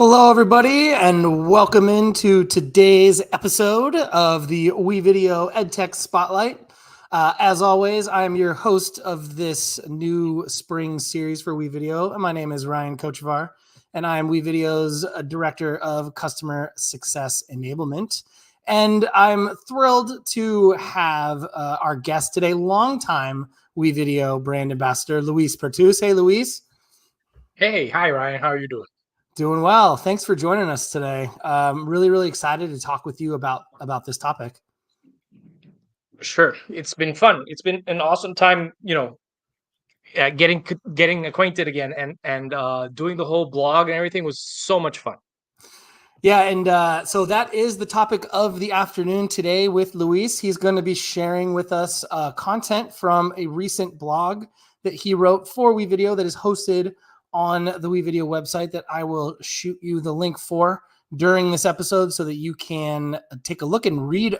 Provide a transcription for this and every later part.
Hello, everybody, and welcome into today's episode of the WeVideo EdTech Spotlight. As always, I am your host of this new spring series for WeVideo, and my name is Ryan Kochevar, and I am WeVideo's Director of Customer Success Enablement. And I'm thrilled to have our guest today, longtime WeVideo brand ambassador, Luis Pertuz. Hey, Luis. Hey, hi Ryan, how are you doing? Doing well. Thanks for joining us today. Really excited to talk with you about this topic. Sure, it's been fun. It's been an awesome time, getting acquainted again, and doing the whole blog and everything was so much fun. Yeah, and so that is the topic of the afternoon today with Luis. He's going to be sharing with us content from a recent blog that he wrote for WeVideo that is hosted on the WeVideo website that I will shoot you the link for during this episode so that you can take a look and read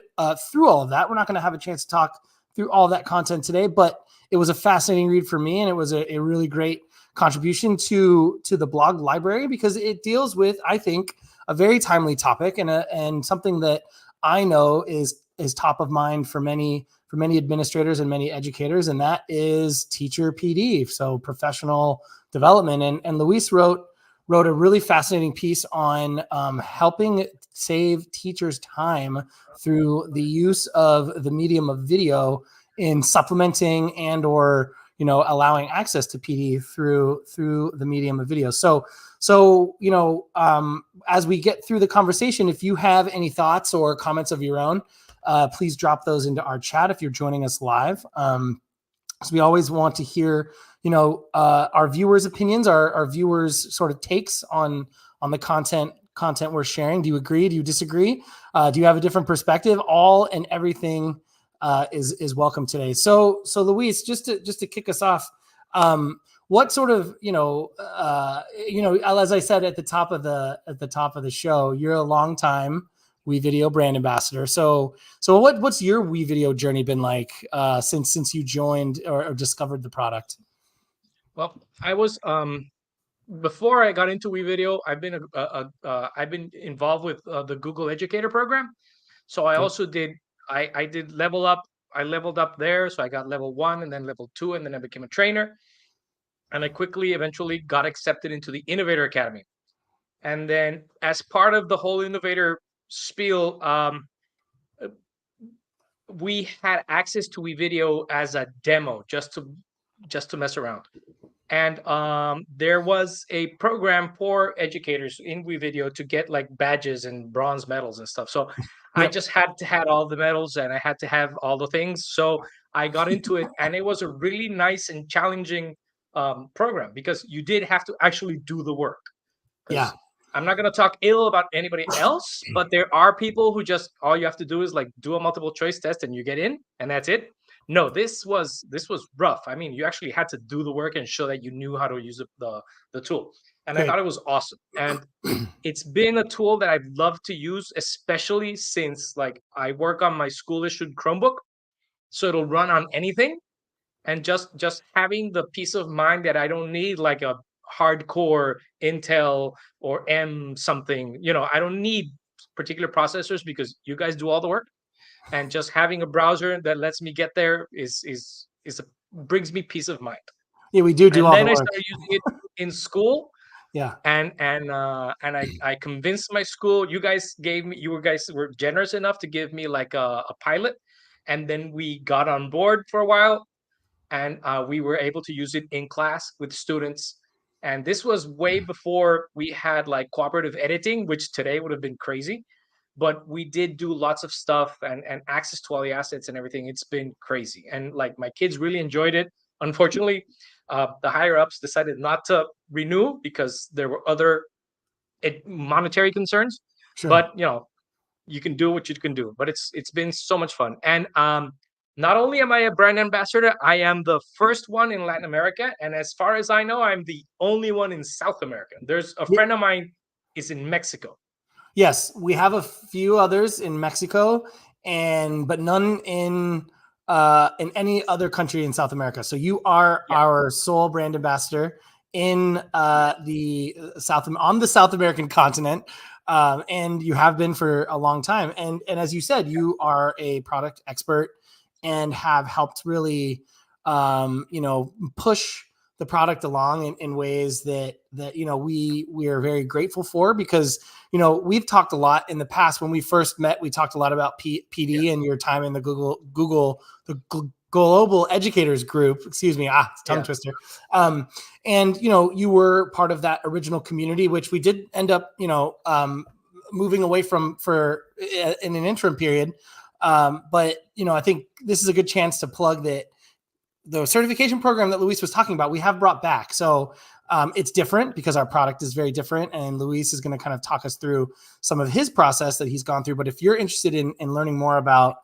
through all of that. We're not going to have a chance to talk through all that content today, but it was a fascinating read for me, and it was a really great contribution to the blog library because it deals with, I think, a very timely topic and something that I know is top of mind for many administrators and many educators, and that is teacher PD, so professional development. And Luis wrote a really fascinating piece on helping save teachers time through the use of the medium of video in supplementing and or allowing access to PD through the medium of video. So as we get through the conversation, if you have any thoughts or comments of your own, please drop those into our chat if you're joining us live. So we always want to hear, our viewers' opinions, our viewers' sort of takes on the content we're sharing. Do you agree? Do you disagree? Do you have a different perspective? All and everything is welcome today. So Luis, just to kick us off, what sort of as I said at the top of the show, you're a long time WeVideo brand ambassador. So what's your WeVideo journey been like since you joined or discovered the product? Well, I was before I got into WeVideo, I've been involved with the Google Educator program. So I also did I did level up. I leveled up there, so I got level 1 and then level 2, and then I became a trainer. And I quickly, eventually, got accepted into the Innovator Academy. And then, as part of the whole Innovator spiel, we had access to WeVideo as a demo, just to mess around. And there was a program for educators in WeVideo to get like badges and bronze medals and stuff. So I just had to have all the medals and I had to have all the things. So I got into it, and it was a really nice and challenging program because you did have to actually do the work. Yeah. I'm not going to talk ill about anybody else, but there are people who just, all you have to do is like do a multiple choice test and you get in, and that's it. No, this was rough. I mean, you actually had to do the work and show that you knew how to use the tool. And Great. I thought it was awesome. And it's been a tool that I've loved to use, especially since like I work on my school issued Chromebook. So it'll run on anything. And just having the peace of mind that I don't need like a hardcore Intel or M something, I don't need particular processors because you guys do all the work. And just having a browser that lets me get there brings me peace of mind. Yeah, we do And all the then I work. started using it in school. Yeah. And I convinced my school. You guys were generous enough to give me like a pilot, and then we got on board for a while, and we were able to use it in class with students. And this was way before we had like cooperative editing, which today would have been crazy. But we did do lots of stuff and access to all the assets and everything. It's been crazy. And like my kids really enjoyed it. Unfortunately, the higher ups decided not to renew because there were other monetary concerns. Sure. But you can do what you can do. But it's been so much fun. And not only am I a brand ambassador, I am the first one in Latin America. And as far as I know, I'm the only one in South America. There's a friend of mine is in Mexico. Yes, we have a few others in Mexico, but none in any other country in South America. So you are our sole brand ambassador in the South American continent, and you have been for a long time. And as you said, you are a product expert and have helped really, push the product along in ways that we are very grateful for, because we've talked a lot in the past. When we first met, we talked a lot about PD and your time in the Global Educators Group. Excuse me, tongue twister. And you were part of that original community, which we did end up moving away from for in an interim period. But I think this is a good chance to plug that the certification program that Luis was talking about, we have brought back. So it's different because our product is very different, and Luis is going to kind of talk us through some of his process that he's gone through. But if you're interested in learning more about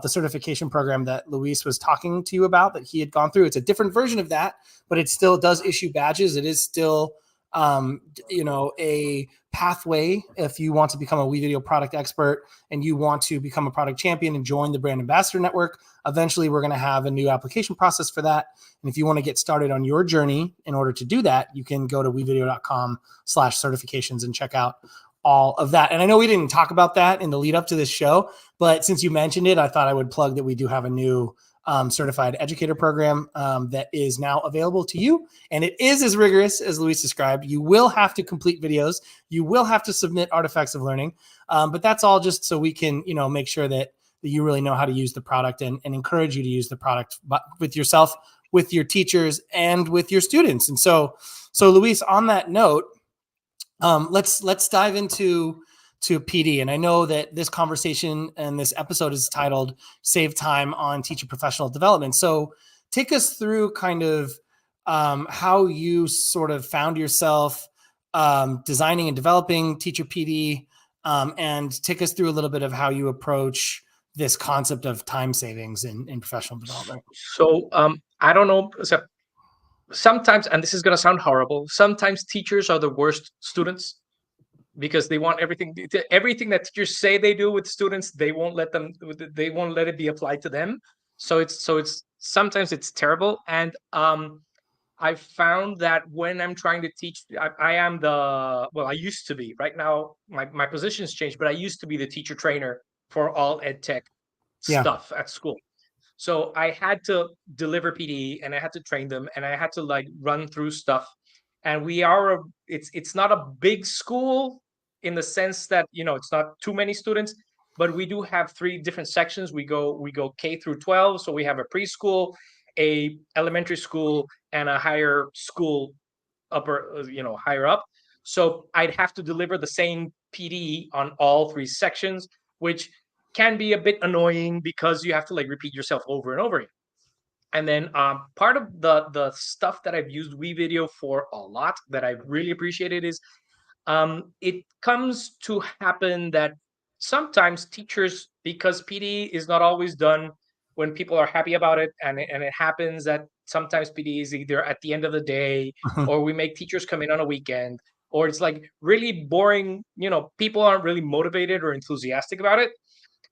the certification program that Luis was talking to you about, that he had gone through, it's a different version of that, but it still does issue badges. It is still a pathway if you want to become a WeVideo product expert and you want to become a product champion and join the brand ambassador network. Eventually, we're going to have a new application process for that. And if you want to get started on your journey in order to do that, you can go to wevideo.com/certifications and check out all of that. And I know we didn't talk about that in the lead up to this show, but since you mentioned it, I thought I would plug that we do have a new certified educator program that is now available to you. And it is as rigorous as Luis described. You will have to complete videos. You will have to submit artifacts of learning. But that's all just so we can, make sure that you really know how to use the product and encourage you to use the product with yourself, with your teachers, and with your students. And so Luis, on that note, let's dive into PD. And I know that this conversation and this episode is titled Save Time on Teacher Professional Development. So take us through kind of how you sort of found yourself designing and developing Teacher PD, and take us through a little bit of how you approach this concept of time savings in professional development. So I don't know. So sometimes, and this is going to sound horrible, sometimes teachers are the worst students, because they want everything that teachers say they do with students, they won't let it be applied to them. So it's sometimes it's terrible. And I found that when I'm trying to teach, I used to be, right now my position's changed, but I used to be the teacher trainer for all ed tech stuff at school. So I had to deliver PD and I had to train them and I had to run through stuff. And it's not a big school in the sense that, it's not too many students, but we do have 3 different sections. We go K through 12. So we have a preschool, a elementary school, and a higher school higher up. So I'd have to deliver the same PD on all 3 sections, which can be a bit annoying because you have to repeat yourself over and over again. And then part of the stuff that I've used WeVideo for a lot that I've really appreciated is it comes to happen that sometimes teachers, because PD is not always done when people are happy about it, and it happens that sometimes PD is either at the end of the day, or we make teachers come in on a weekend, or it's really boring, people aren't really motivated or enthusiastic about it.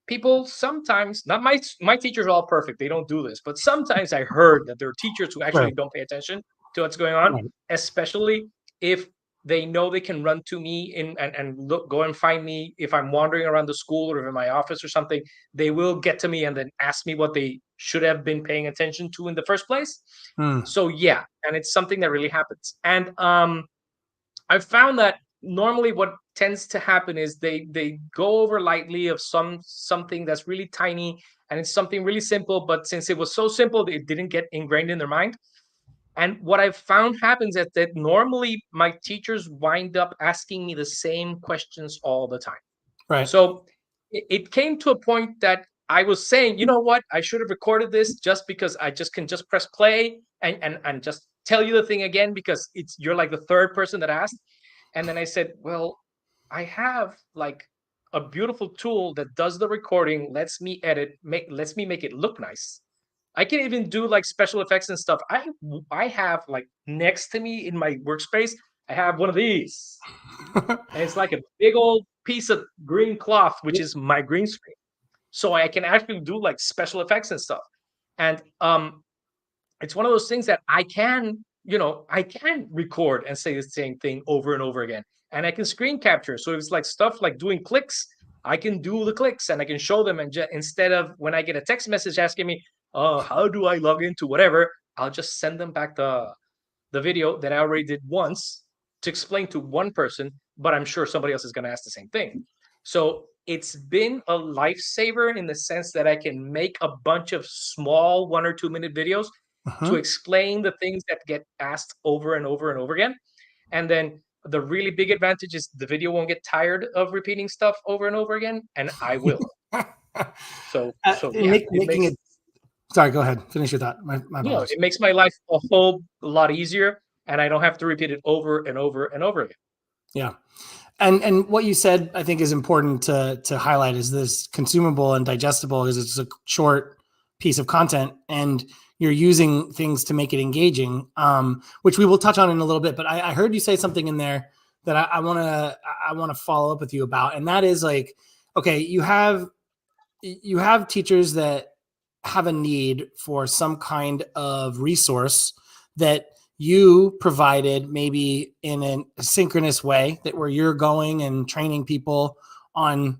People sometimes, not my teachers are all perfect, they don't do this, but sometimes I heard that there are teachers who actually don't pay attention to what's going on, especially if they know they can run to me and go and find me if I'm wandering around the school or in my office or something. They will get to me and then ask me what they should have been paying attention to in the first place. So yeah, and it's something that really happens. And I've found that normally what tends to happen is they go over lightly of something that's really tiny, and it's something really simple, but since it was so simple, it didn't get ingrained in their mind. And what I've found happens is that normally my teachers wind up asking me the same questions all the time. Right. So it came to a point that I was saying, you know what, I should have recorded this just because I can just press play and just tell you the thing again, because you're the 3rd person that asked. And then I said, well, I have a beautiful tool that does the recording, lets me edit, lets me make it look nice. I can even do special effects and stuff. I have next to me in my workspace, I have one of these. And it's a big old piece of green cloth, which is my green screen. So I can actually do special effects and stuff. And it's one of those things that I can I can record and say the same thing over and over again. And I can screen capture. So if it's like stuff like doing clicks, I can do the clicks and I can show them. And instead of when I get a text message asking me, how do I log into whatever, I'll just send them back the video that I already did once to explain to one person, but I'm sure somebody else is going to ask the same thing. So it's been a lifesaver in the sense that I can make a bunch of small 1 or 2 minute videos to explain the things that get asked over and over and over again. And then the really big advantage is the video won't get tired of repeating stuff over and over again, and I will. So yeah, making it. Sorry, go ahead. Finish your thought. My apologies. it makes my life a whole lot easier, and I don't have to repeat it over and over and over again. Yeah. And what you said, I think, is important to highlight is this consumable and digestible, because it's a short piece of content and you're using things to make it engaging, which we will touch on in a little bit. But I heard you say something in there that I want to follow up with you about, and that is like, okay, you have teachers that have a need for some kind of resource that you provided maybe in a synchronous way, that where you're going and training people on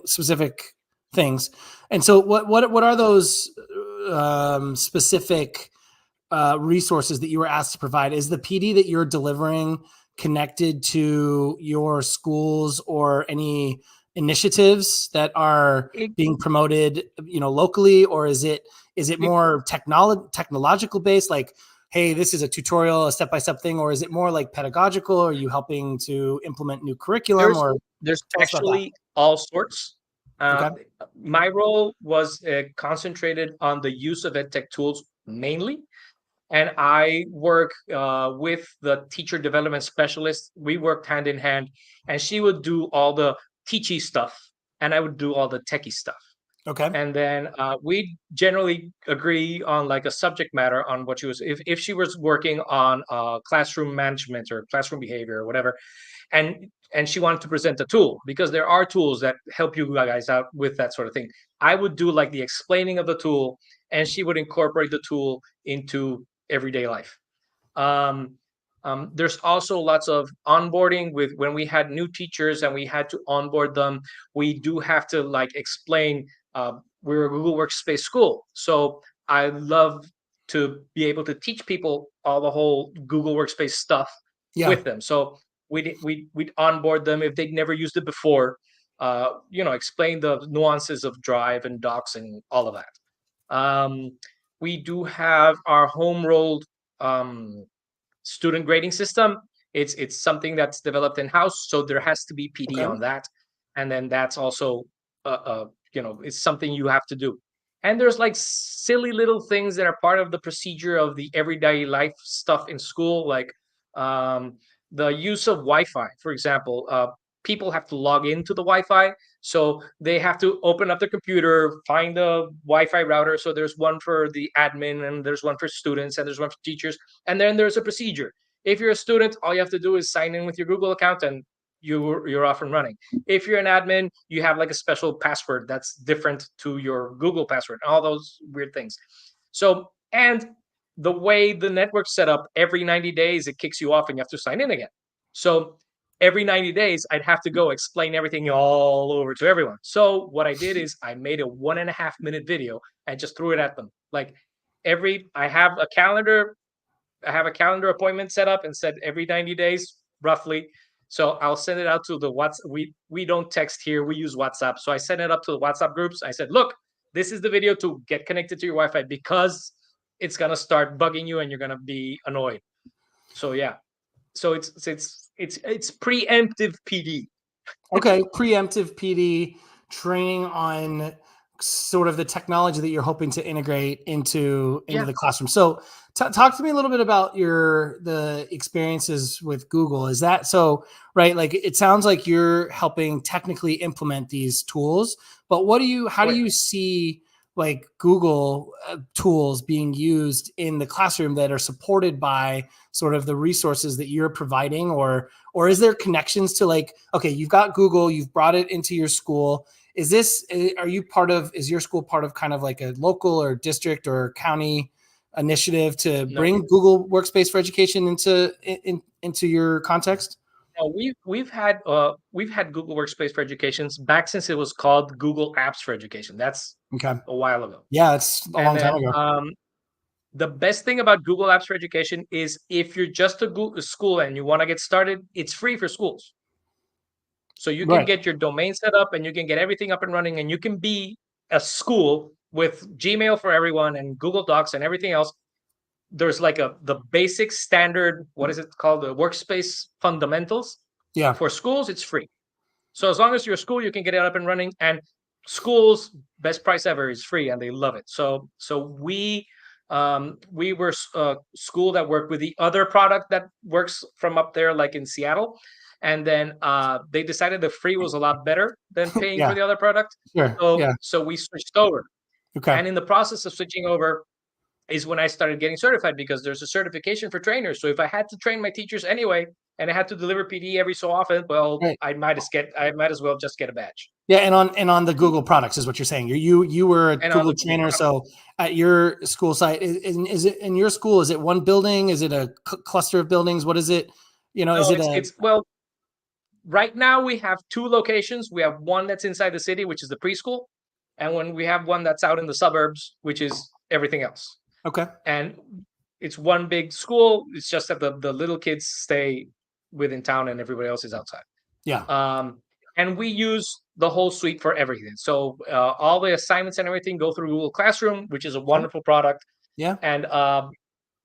specific things. And so what are those specific resources that you were asked to provide? Is the PD that you're delivering connected to your schools or any initiatives that are being promoted, locally, or is it more technological based, like, hey, this is a tutorial, a step-by-step thing, or is it more like pedagogical? Are you helping to implement new curriculum? There's actually all sorts. Okay. My role was concentrated on the use of EdTech tools mainly. And I work with the teacher development specialist. We worked hand in hand, and she would do all the teachy stuff, and I would do all the techie stuff. Okay. And then we generally agree on like a subject matter on what she was. If she was working on classroom management or classroom behavior or whatever, and she wanted to present a tool, because there are tools that help you guys out with that sort of thing. I would do like the explaining of the tool, and she would incorporate the tool into everyday life. There's also lots of onboarding with when we had new teachers and we had to onboard them. We do have to like explain. We're a Google Workspace school, so I love to be able to teach people all the whole Google Workspace stuff with them. So we'd onboard them if they'd never used it before. Explain the nuances of Drive and Docs and all of that. We do have our home rolled student grading system. It's something that's developed in house, so there has to be PD on that, and then that's also it's something you have to do. And there's like silly little things that are part of the procedure of the everyday life stuff in school, like the use of Wi-Fi, for example. People have to log into the Wi-Fi, so they have to open up the computer, find the Wi-Fi router. So there's one for the admin, and there's one for students, and there's one for teachers, and then there's a procedure. If you're a student, all you have to do is sign in with your Google account, and you're off and running. If you're an admin, you have like a special password that's different to your Google password, all those weird things. So, and the way the network's set up, every 90 days it kicks you off and you have to sign in again. So every 90 days I'd have to go explain everything all over to everyone. So what I did is I made a 1.5-minute video and just threw it at them. Like I have a calendar appointment set up and said every 90 days roughly. So I'll send it out to the WhatsApp. We don't text here, we use WhatsApp. So I sent it up to the WhatsApp groups. I said, look, this is the video to get connected to your Wi-Fi, because it's gonna start bugging you and you're gonna be annoyed. So yeah. So it's preemptive PD. Okay, preemptive PD training on sort of the technology that you're hoping to integrate into the classroom. So talk to me a little bit about the experiences with Google. Is that so, right? Like it sounds like you're helping technically implement these tools, but how do you see like Google tools being used in the classroom that are supported by sort of the resources that you're providing, or is there connections to like, okay, you've got Google, you've brought it into your school. Is your school part of kind of like a local or district or county initiative to No, bring Google Workspace for Education into your context? no, we've had Google Workspace for Educations back since it was called Google Apps for Education. That's Okay. a while ago. Yeah, it's a And long then time ago. the best thing about Google Apps for Education is if you're just a Google school and you want to get started, it's free for schools. So you can Right. get your domain set up and you can get everything up and running, and you can be a school with Gmail for everyone and Google Docs and everything else. There's like the basic standard, what is it called? The workspace fundamentals. Yeah. For schools, it's free. So as long as you're a school, you can get it up and running. And schools, best price ever is free, and they love it. So we were a school that worked with the other product that works from up there, like in Seattle, and then they decided the free was a lot better than paying for Yeah. the other product. Sure. So Yeah. so we switched over, Okay. and in the process of switching over is when I started getting certified, because there's a certification for trainers. So if I had to train my teachers anyway, and I had to deliver PD every so often, well, Right. I might as well just get a badge. Yeah, and on the Google products is what you're saying. You were a And on Google the Google trainer, product, so at your school site, is it in your school? Is it one building? Is it a cluster of buildings? What is it? Is no, it a it's well, right now we have two locations. We have one that's inside the city, which is the preschool, and when we have one that's out in the suburbs, which is everything else. okay? And it's one big school. It's just that the little kids stay within town and everybody else is outside. Yeah, And we use the whole suite for everything. So all the assignments and everything go through Google Classroom, which is a okay. wonderful product. Yeah, And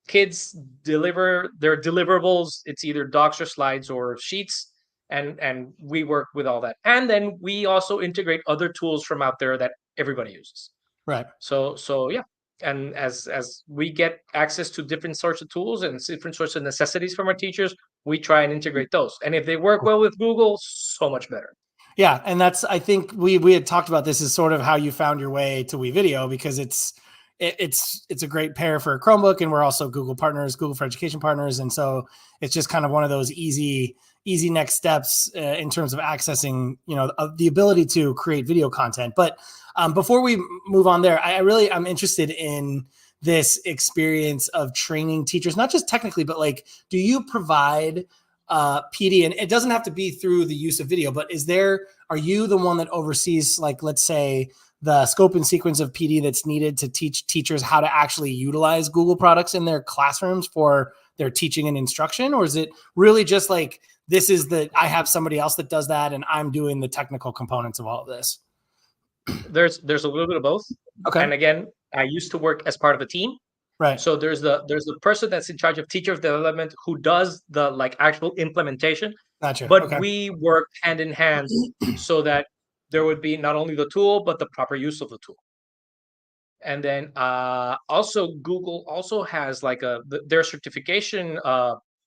kids deliver their deliverables. It's either docs or slides or sheets, and we work with all that. And then we also integrate other tools from out there that everybody uses. right. So yeah. And as we get access to different sorts of tools and different sorts of necessities from our teachers, we try and integrate those. And if they work well with Google, so much better. Yeah, and that's I think we had talked about this as sort of how you found your way to WeVideo, because it's a great pair for a Chromebook, and we're also Google partners, Google for Education partners, and so it's just kind of one of those easy next steps in terms of accessing the ability to create video content. But before we move on there, I'm interested in this experience of training teachers, not just technically, but like, do you provide PD? And it doesn't have to be through the use of video, but are you the one that oversees, like, let's say, the scope and sequence of PD that's needed to teach teachers how to actually utilize Google products in their classrooms for their teaching and instruction? Or is it really just like, I have somebody else that does that and I'm doing the technical components of all of this? There's a little bit of both. Okay. And again, I used to work as part of a team. Right. So there's the person that's in charge of teacher development who does the like actual implementation. Gotcha. But Okay. we work hand in hand so that there would be not only the tool, but the proper use of the tool. And then also Google also has like their certification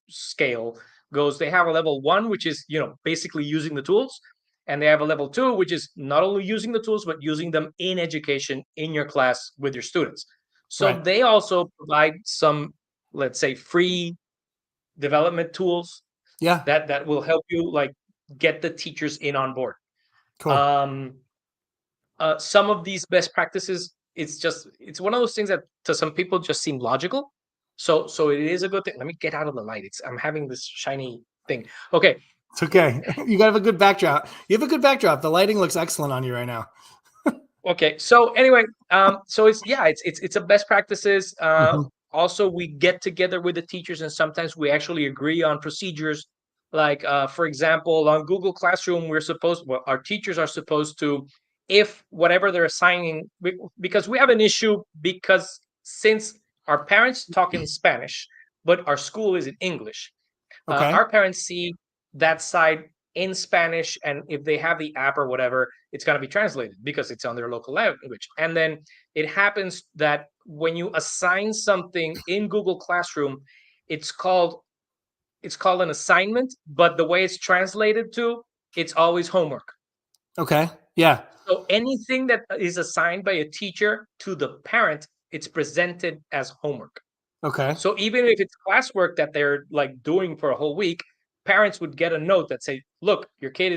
scale goes, they have a level 1, which is, basically using the tools. And they have a level 2, which is not only using the tools, but using them in education in your class with your students. So Right. they also provide some, let's say, free development tools Yeah. that will help you like get the teachers in on board. Cool. Some of these best practices, it's one of those things that to some people just seem logical. So it is a good thing. Let me get out of the light. I'm having this shiny thing. Okay. It's okay. You got to have a good backdrop. You have a good backdrop. The lighting looks excellent on you right now. Okay. So anyway, so it's a best practices. Mhm. Also, we get together with the teachers, and sometimes we actually agree on procedures. Like, for example, on Google Classroom, our teachers are supposed to, if whatever they're assigning, because we have an issue, because since our parents talk in Spanish, but our school is in English, Okay. our parents see that side in Spanish, and if they have the app or whatever, it's going to be translated because it's on their local language. And then it happens that when you assign something in Google Classroom, it's called an assignment, but the way it's translated to, it's always homework. Okay. Yeah. So anything that is assigned by a teacher to the parent, it's presented as homework. Okay. So even if it's classwork that they're like doing for a whole week, parents would get a note that say, "Look, your kid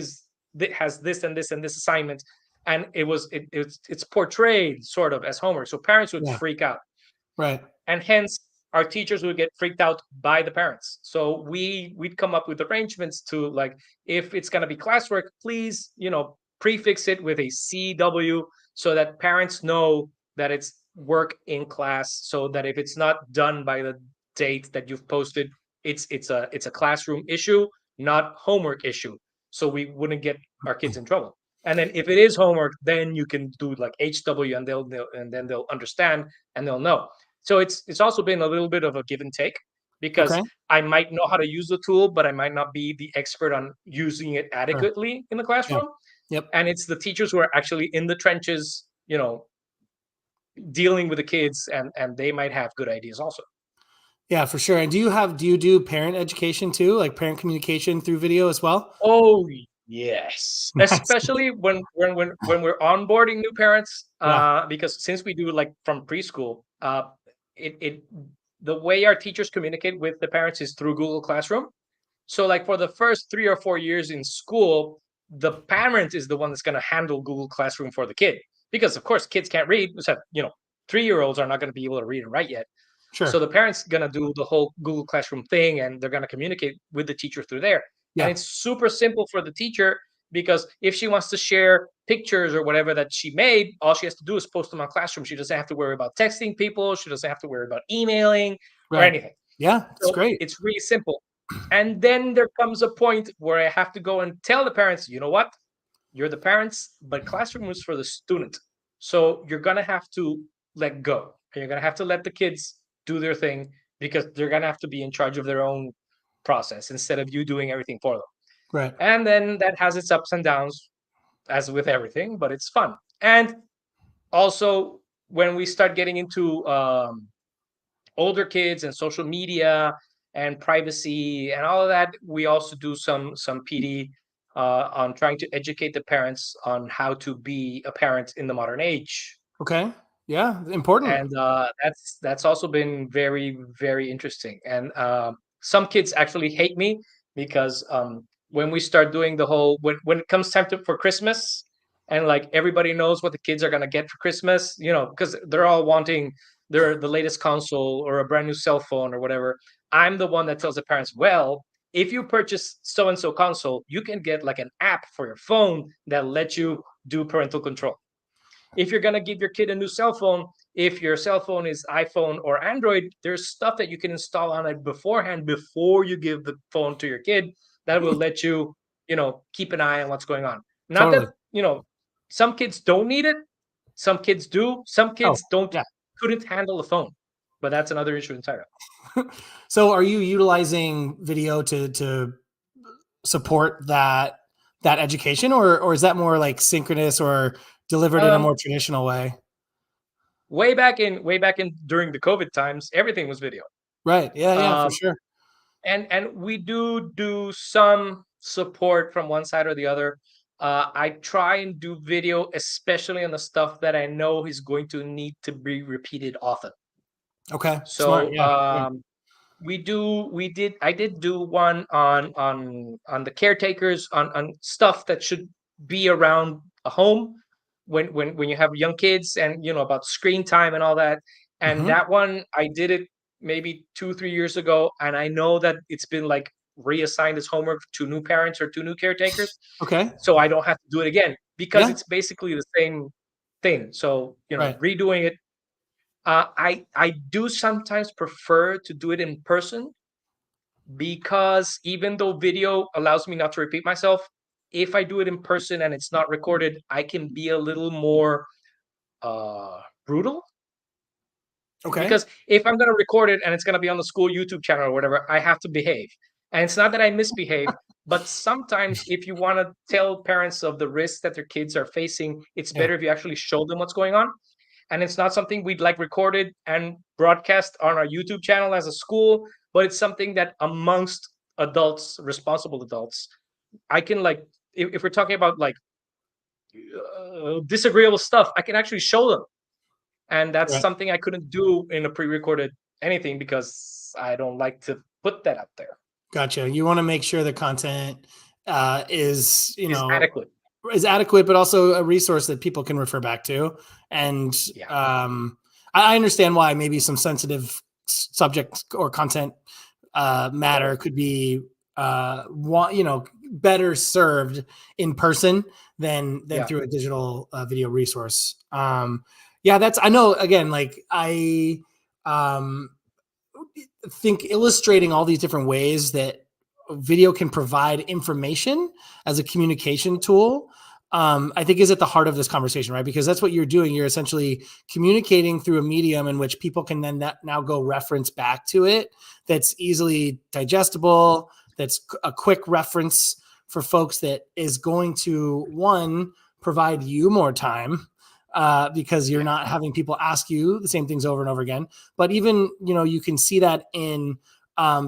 has this and this and this assignment," and it's portrayed sort of as homework. So parents would Yeah. freak out. Right. and hence our teachers would get freaked out by the parents. So we'd come up with arrangements to, like, if it's going to be classwork, please, prefix it with a CW so that parents know that it's work in class, so that if it's not done by the date that you've posted, it's a classroom issue, not homework issue. So we wouldn't get our kids in trouble. And then if it is homework, then you can do like HW, and they'll understand, and they'll know. So it's also been a little bit of a give and take, because Okay. I might know how to use the tool, but I might not be the expert on using it Sure. adequately in the Yeah. classroom. Yep. And it's the teachers who are actually in the trenches, dealing with the kids, and they might have good ideas also. Yeah, for sure. And do you do parent education too, like parent communication through video as well? Oh yes, Nice. especially when we're onboarding new parents, Yeah. because since we do like from preschool, it the way our teachers communicate with the parents is through Google Classroom. So like for the first 3 or 4 years in school, the parent is the one that's going to handle Google Classroom for the kid, because of course kids can't read. So 3-year-olds are not going to be able to read and write yet. So Sure. the parents gonna do the whole Google Classroom thing, and they're gonna communicate with the teacher through there. And Yeah. it's super simple for the teacher, because if she wants to share pictures or whatever that she made, all she has to do is post them on Classroom. She doesn't have to worry about texting people. She doesn't have to worry about emailing or Right. anything. Yeah, it's So great. it's really simple. And then there comes a point where I have to go and tell the parents, you know what? You're the parents, but Classroom is for the student. So you're gonna have to let go. And you're gonna have to let the kids do their thing, because they're gonna have to be in charge of their own process instead of you doing everything for them. Right. And then that has its ups and downs, as with everything, but it's fun. And also, when we start getting into older kids and social media and privacy and all of that, we also do some PD on trying to educate the parents on how to be a parent in the modern age. Okay. Yeah, important. And that's also been very, very interesting. And some kids actually hate me, because when we start doing the whole, when it comes time for Christmas, and like everybody knows what the kids are going to get for Christmas, because they're all wanting the latest console or a brand new cell phone or whatever. I'm the one that tells the parents, well, if you purchase so and so console, you can get like an app for your phone that lets you do parental control. If you're going to give your kid a new cell phone, if your cell phone is iPhone or Android, there's stuff that you can install on it beforehand, before you give the phone to your kid, that will let you, keep an eye on what's going on. Not that, Totally. some kids don't need it, some kids do, some Oh, kids don't, yeah. couldn't handle a phone, but that's another issue entirely. So are you utilizing video to support that education, or is that more like synchronous or delivered in a more Um, traditional way? way back in during the COVID times, everything was video. Right. Yeah, yeah, for Um, sure. and we do some support from one side or the other. I try and do video, especially on the stuff that I know is going to need to be repeated often. Okay. Smart. So Yeah. Yeah. I did do one on the caretakers, on stuff that should be around a home when you have young kids, and about screen time and all that. And Mhm. that one, I did it maybe 2 3 years ago, and I know that it's been like reassigned as homework to new parents or to new caretakers, Okay. so I don't have to do it again, because Yeah. it's basically the same thing. So Right. redoing it, I do sometimes prefer to do it in person, because even though video allows me not to repeat myself, if I do it in person and it's not recorded, I can be a little more brutal. Okay. Because if I'm going to record it and it's going to be on the school YouTube channel or whatever, I have to behave. And it's not that I misbehave, but sometimes if you want to tell parents of the risks that their kids are facing, it's Yeah. better if you actually show them what's going on. And it's not something we'd like recorded and broadcast on our YouTube channel as a school, but it's something that amongst adults, responsible adults, I can, like, if we're talking about like disagreeable stuff, I can actually show them. And that's Right. something I couldn't do in a pre-recorded anything, because I don't like to put that out there. Gotcha. You want to make sure the content is, Is adequate. is adequate, but also a resource that people can refer back to. And Yeah. um, I understand why maybe some sensitive subject or content matter could be better served in person than through a digital video resource. I know, again, like I think illustrating all these different ways that video can provide information as a communication tool, I think is at the heart of this conversation, right? Because that's what you're doing. You're essentially communicating through a medium in which people can then now go reference back to it. That's easily digestible. That's a quick reference for folks that is going to, one, provide you more time, because you're not having people ask you the same things over and over again. But even, you can see that in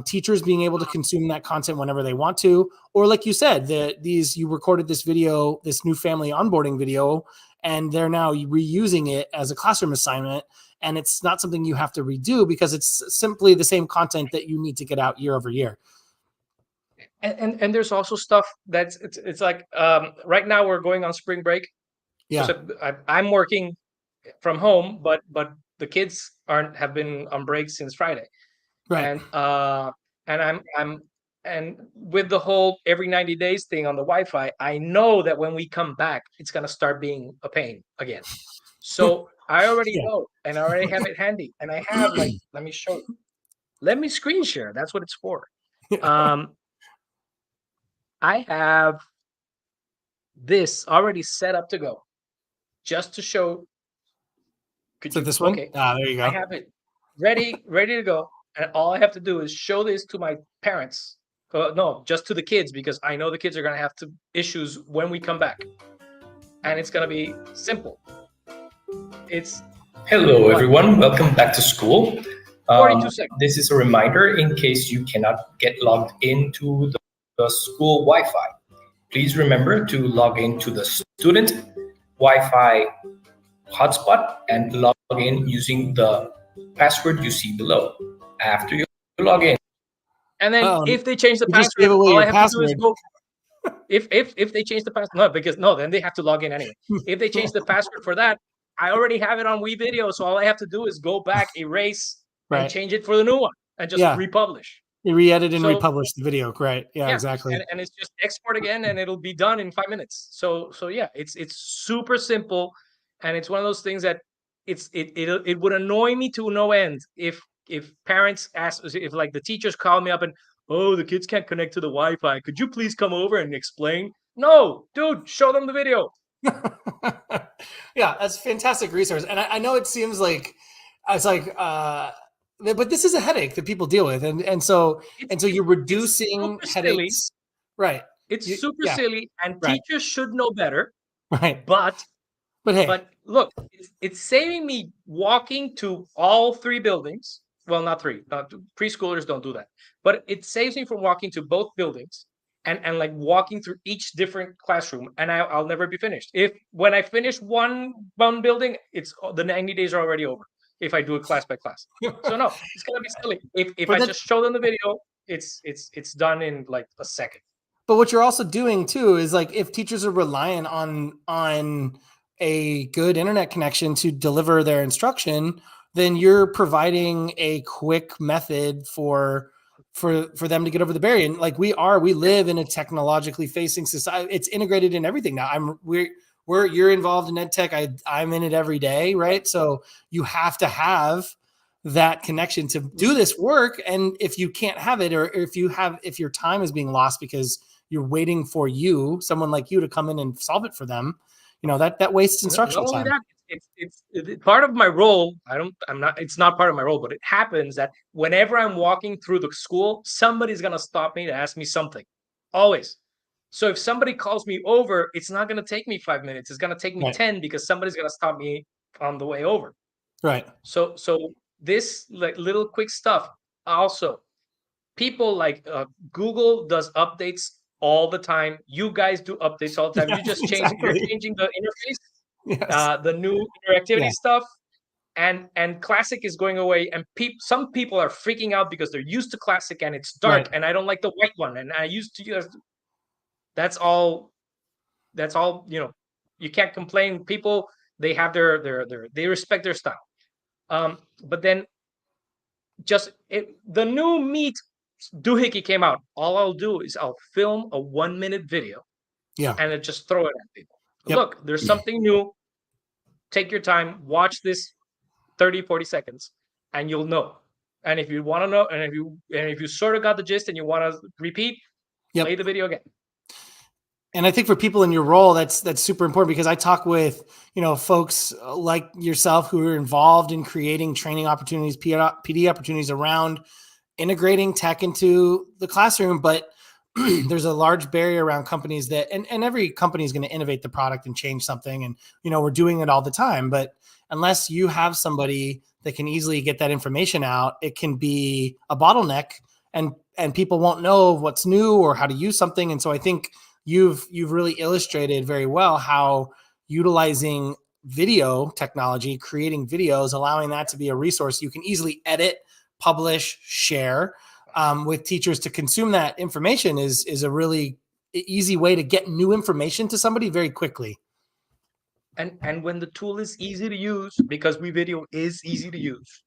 teachers being able to consume that content whenever they want to, or like you said, you recorded this video, this new family onboarding video, and they're now reusing it as a classroom assignment, and it's not something you have to redo because it's simply the same content that you need to get out year over year. And there's also stuff that's it's like right now we're going on spring break. Yeah. So I'm working from home, but the kids have been on break since Friday. Right. And and with the whole every 90 days thing on the Wi-Fi, I know that when we come back, it's gonna start being a pain again. So I already know, and I already have it handy, and I have, like, let me show you. Let me screen share. That's what it's for. I have this already set up to go, just to show. So this one? Okay. There you go. I have it ready to go, and all I have to do is show this to my parents. No, just to the kids, because I know the kids are gonna have issues when we come back, and it's gonna be simple. It's hello everyone, welcome back to school. 42 seconds. This is a reminder in case you cannot get logged into the school Wi-Fi. Please remember to log into the student Wi-Fi hotspot and log in using the password you see below. After you log in, and then if they change the you just password, gave away all your I have password. to do is go. If they change the password, then they have to log in anyway. If they change the password for that, I already have it on WeVideo, so all I have to do is go back, erase, and change it for the new one, and just republish. You re-edit and republish the video, right? Yeah, exactly. And it's just export again, and it'll be done in 5 minutes. So yeah, it's super simple, and it's one of those things that it would annoy me to no end if parents ask, if like the teachers call me up and, oh, the kids can't connect to the Wi-Fi, could you please come over and explain? No, dude, show them the video. Yeah, that's a fantastic resource. And I know it seems like it's like but this is a headache that people deal with, and so you're reducing headaches. Right. It's super silly, and teachers should know better. Right. But hey, but look, it's saving me walking to all 3 buildings. Well, not 3. Preschoolers don't do that. But it saves me from walking to both buildings and like walking through each different classroom, and I'll never be finished. When I finish one building, it's the 90 days are already over if I do it class by class. So no, it's gonna be silly. If I just show them the video, it's done in like a second. But what you're also doing too is, like, if teachers are relying on a good internet connection to deliver their instruction, then you're providing a quick method for them to get over the barrier. And like we live in a technologically facing society. It's integrated in everything now. You're involved in ed tech. I'm in it every day, right? So you have to have that connection to do this work. And if you can't have it, or if your time is being lost because you're waiting for someone like you to come in and solve it for them, that wastes instructional time. Not only that, it's part of my role. It's not part of my role, but it happens that whenever I'm walking through the school, somebody's going to stop me to ask me something. Always. So if somebody calls me over, it's not going to take me 5 minutes. It's going to take me 10, because somebody's going to stop me on the way over. Right. So this like little quick stuff. Also, people like Google does updates all the time. You guys do updates all the time. You just you're changing the interface. Yes. The new interactivity stuff, and Classic is going away, and some people are freaking out because they're used to Classic and it's dark, and I don't like the white one, and I used to use. That's all. You can't complain. People, they have they respect their style. But then the new Meet doohickey came out. All I'll do is I'll film a 1-minute video and I just throw it at people. Yep. Look, there's something new. Take your time, watch this 30, 40 seconds, and you'll know. And if you want to know, and if you sort of got the gist and you want to repeat, play the video again. And I think for people in your role, that's super important, because I talk with, folks like yourself who are involved in creating training opportunities, PD opportunities around integrating tech into the classroom. But there's a large barrier around companies that, and every company is going to innovate the product and change something. And, we're doing it all the time. But unless you have somebody that can easily get that information out, it can be a bottleneck, and people won't know what's new or how to use something. And so I think you've really illustrated very well how utilizing video technology, creating videos, allowing that to be a resource you can easily edit, publish, share with teachers to consume that information is a really easy way to get new information to somebody very quickly. And when the tool is easy to use, because WeVideo is easy to use,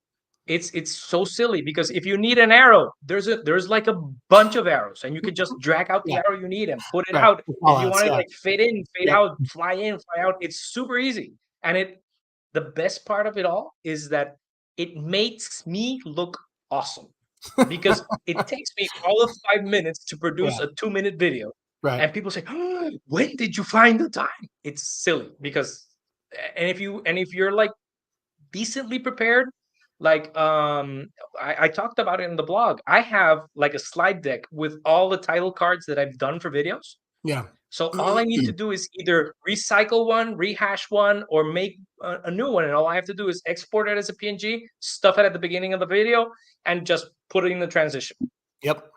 it's so silly, because if you need an arrow, there's like a bunch of arrows, and you can just drag out the arrow you need and put it out. If you want to like fade in, fade out, fly in, fly out, it's super easy. And the best part of it all is that it makes me look awesome, because it takes me all of 5 minutes to produce a 2-minute video. Right. And people say, oh, when did you find the time? It's silly, because if you're like decently prepared, like I talked about it in the blog. I have like a slide deck with all the title cards that I've done for videos. Yeah. So all I need to do is either recycle one, rehash one, or make a new one. And all I have to do is export it as a PNG, stuff it at the beginning of the video, and just put it in the transition. Yep.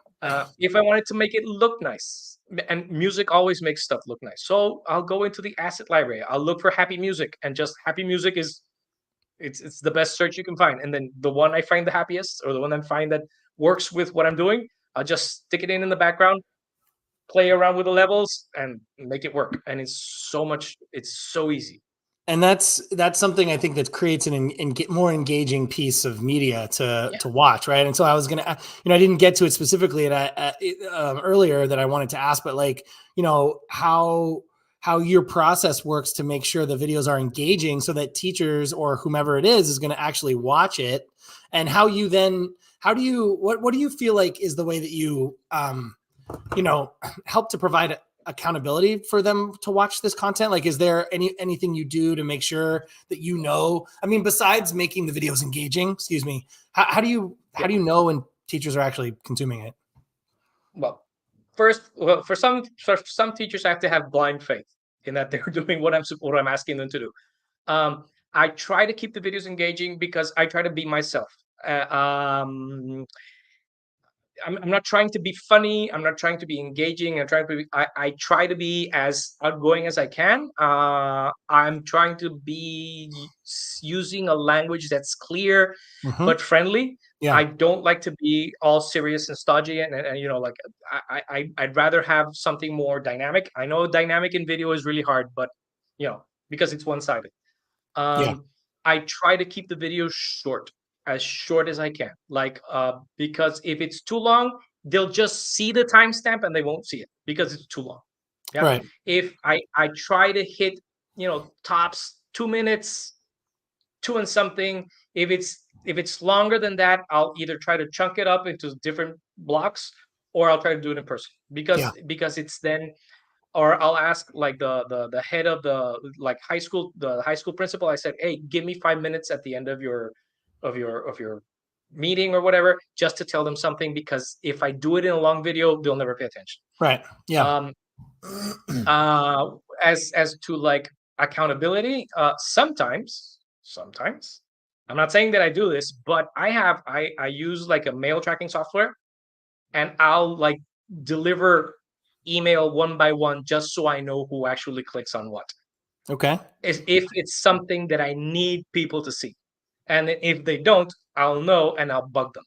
If I wanted to make it look nice, and music always makes stuff look nice, so I'll go into the asset library. I'll look for happy music, and just happy music is it's the best search you can find. And then the one I find the happiest, or the one I find that works with what I'm doing, I'll just stick it in the background, play around with the levels, and make it work. And it's so easy. And that's something I think that creates get more engaging piece of media to watch, right? And so I was gonna, I didn't get to it specifically earlier that I wanted to ask, but like, how your process works to make sure the videos are engaging, so that teachers or whomever it is going to actually watch it, and what do you feel like is the way that you help to provide accountability for them to watch this content? Like, is there anything you do to make sure that besides making the videos engaging, how do you know when teachers are actually consuming it? Well, for some teachers, I have to have blind faith in that they're doing what I'm asking them to do. I try to keep the videos engaging because I try to be myself. I'm not trying to be funny. I'm not trying to be engaging. I try to be as outgoing as I can. I'm trying to be using a language that's clear but friendly. Yeah. I don't like to be all serious and stodgy, and like I'd rather have something more dynamic. I know dynamic in video is really hard, but because it's one-sided. I try to keep the video as short as I can, because if it's too long, they'll just see the timestamp and they won't see it because it's too long. Yeah. Right. If I try to hit, tops 2 minutes, 2 and something. If it's longer than that, I'll either try to chunk it up into different blocks, or I'll try to do it in person, because it's then. Or I'll ask like the head of the high school principal. I said, hey, give me 5 minutes at the end of your meeting or whatever, just to tell them something, because if I do it in a long video, they'll never pay attention. Right. Yeah. As to like accountability, sometimes I'm not saying that I do this, but I use like a mail tracking software, and I'll like deliver email one by one, just so I know who actually clicks on what. Okay. If it's something that I need people to see, and if they don't, I'll know and I'll bug them.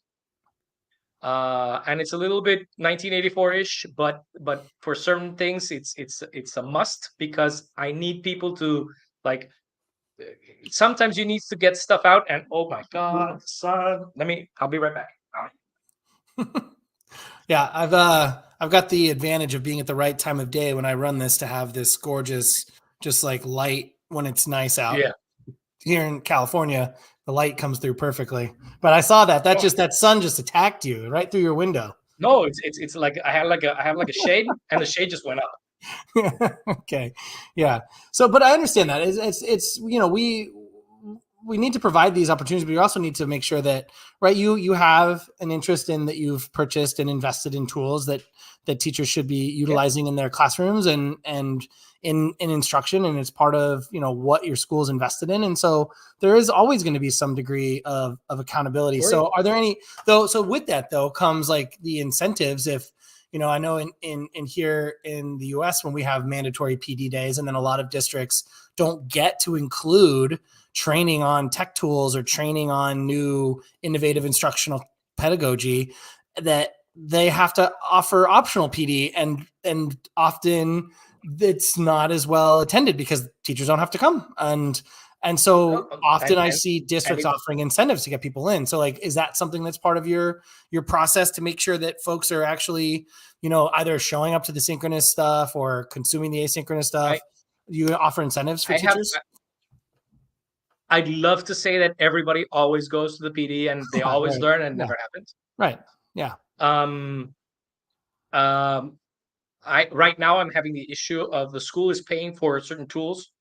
And it's a little bit 1984-ish, but for certain things, it's a must, because I need people to like sometimes you need to get stuff out, and oh my God, son, I'll be right back. Yeah, I've got the advantage of being at the right time of day when I run this to have this gorgeous, just like light when it's nice out. Yeah. Here in California, the light comes through perfectly. But I saw that that sun just attacked you right through your window. No, it's like I have like a shade, and the shade just went up. Okay, yeah. So, but I understand that it's we need to provide these opportunities, but you also need to make sure that you have an interest in that you've purchased and invested in tools that teachers should be utilizing in their classrooms and in instruction, and it's part of what your school's invested in, and so there is always going to be some degree of accountability. Sure. So are there any though? So with that though comes like the incentives. If I know in here in the US, when we have mandatory PD days, and then a lot of districts don't get to include training on tech tools or training on new innovative instructional pedagogy, that they have to offer optional PD, and often it's not as well attended because teachers don't have to come. And so often I see districts offering incentives to get people in. So like, is that something that's part of your process to make sure that folks are actually, either showing up to the synchronous stuff or consuming the asynchronous stuff? You offer incentives for teachers? I'd love to say that everybody always goes to the PD and they always learn, and it never happens. Right. Yeah. Right now I'm having the issue of the school is paying for certain tools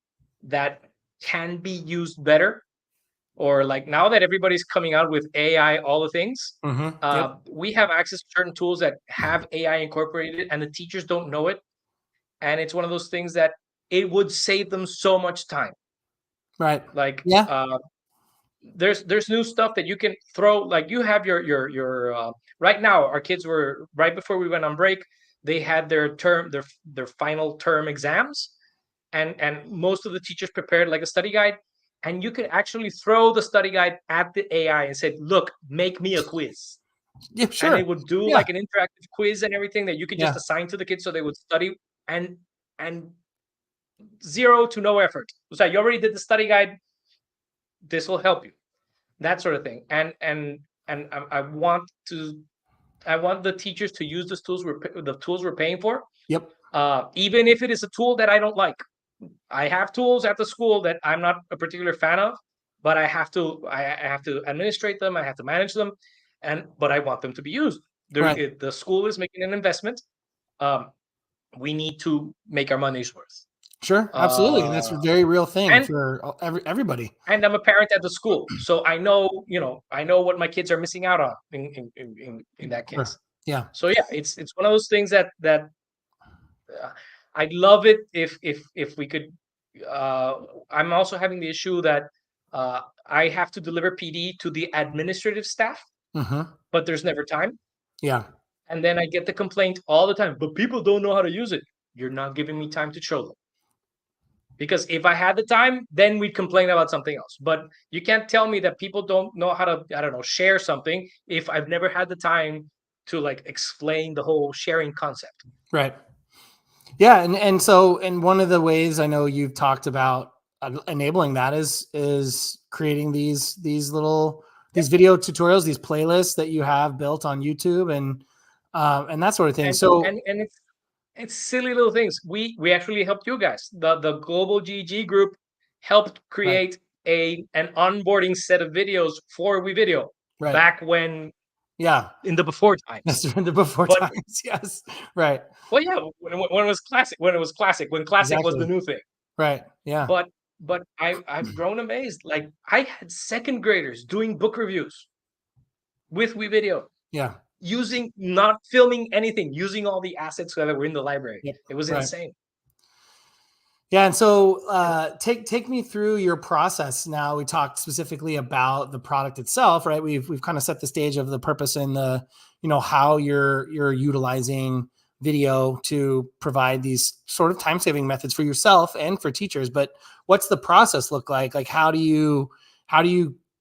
that can be used better, or like now that everybody's coming out with AI, all the things, we have access to certain tools that have AI incorporated, and the teachers don't know it. And it's one of those things that it would save them so much time. Right. Like, there's new stuff that you can throw. Like you have your right now, our kids were, right before we went on break, they had their final term exams, and most of the teachers prepared like a study guide, and you could actually throw the study guide at the AI and say, look, make me a quiz. Yeah, sure. And it would do like an interactive quiz and everything that you could just assign to the kids so they would study, and zero to no effort. So you already did the study guide. This will help you. That sort of thing. And I want the teachers to use the tools we're paying for. Yep. Even if it is a tool that I don't like. I have tools at the school that I'm not a particular fan of, but I have to administrate them. I have to manage them, but I want them to be used. The school is making an investment. We need to make our money's worth. Sure, absolutely. And that's a very real thing for everybody. And I'm a parent at the school, so I know what my kids are missing out on in that case. Sure. Yeah. So yeah, it's one of those things that I'd love it if we could. I'm also having the issue that I have to deliver PD to the administrative staff, but there's never time. Yeah. And then I get the complaint all the time, but people don't know how to use it. You're not giving me time to show them. Because if I had the time, then we'd complain about something else. But you can't tell me that people don't know how to, I don't know, share something if I've never had the time to like explain the whole sharing concept. Right. Yeah. And so one of the ways I know you've talked about enabling that is creating these video tutorials, these playlists that you have built on YouTube and that sort of thing. And it's silly little things. We actually helped you guys. The Global GEG group helped create an onboarding set of videos for WeVideo back when, in the before times. That's in the before times. Yes, right. Well, yeah, when it was classic, when classic was the new thing. Right. Yeah. But I've grown amazed. Like I had second graders doing book reviews with WeVideo. Yeah. Not filming anything, using all the assets that were in the library. Yep. It was insane. Yeah. And so take me through your process. Now we talked specifically about the product itself, right? We've kind of set the stage of the purpose and the, how you're utilizing video to provide these sort of time-saving methods for yourself and for teachers. But what's the process look like? Like, how do you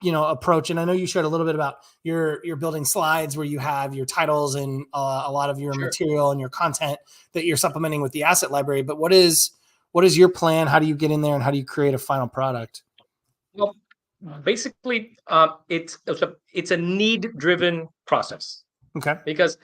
approach? And I know you shared a little bit about you're building slides where you have your titles and a lot of your material and your content that you're supplementing with the asset library. But what is your plan? How do you get in there and how do you create a final product? Well, basically, it's a need-driven process. Okay. Because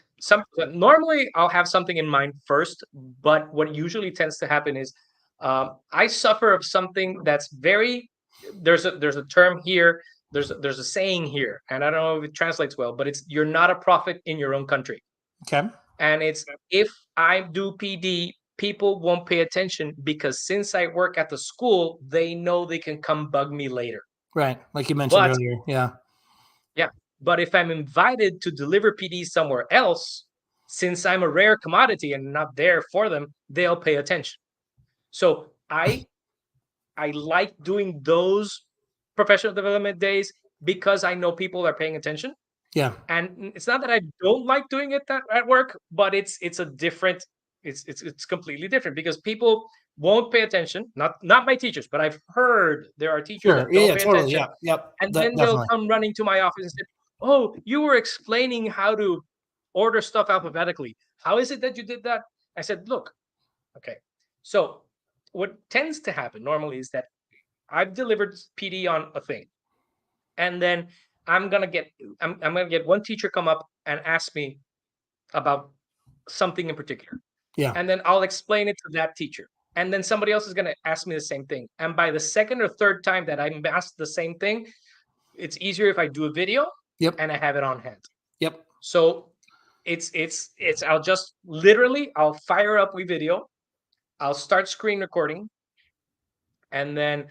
normally I'll have something in mind first, but what usually tends to happen is I suffer of something that's very there's a term here, there's a saying here, and I don't know if it translates well, but it's you're not a prophet in your own country. Okay. And it's if I do PD, people won't pay attention because since I work at the school, they know they can come bug me later. Right. Like you mentioned earlier. Yeah. Yeah. But if I'm invited to deliver PD somewhere else, since I'm a rare commodity and not there for them, they'll pay attention. So I like doing those professional development days because I know people are paying attention. Yeah. And it's not that I don't like doing it at work, but it's a different, it's completely different because people won't pay attention. Not my teachers, but I've heard there are teachers that don't pay totally. attention. Yeah. Yep. And then they'll come running to my office and say, "Oh, you were explaining how to order stuff alphabetically. How is it that you did that?" I said, "Look, okay. So what tends to happen normally is that I've delivered PD on a thing, and then I'm gonna get one teacher come up and ask me about something in particular. Yeah. And then I'll explain it to that teacher. And then somebody else is gonna ask me the same thing. And by the second or third time that I'm asked the same thing, it's easier if I do a video and I have it on hand. Yep. So it's I'll just literally I'll fire up WeVideo, I'll start screen recording, and then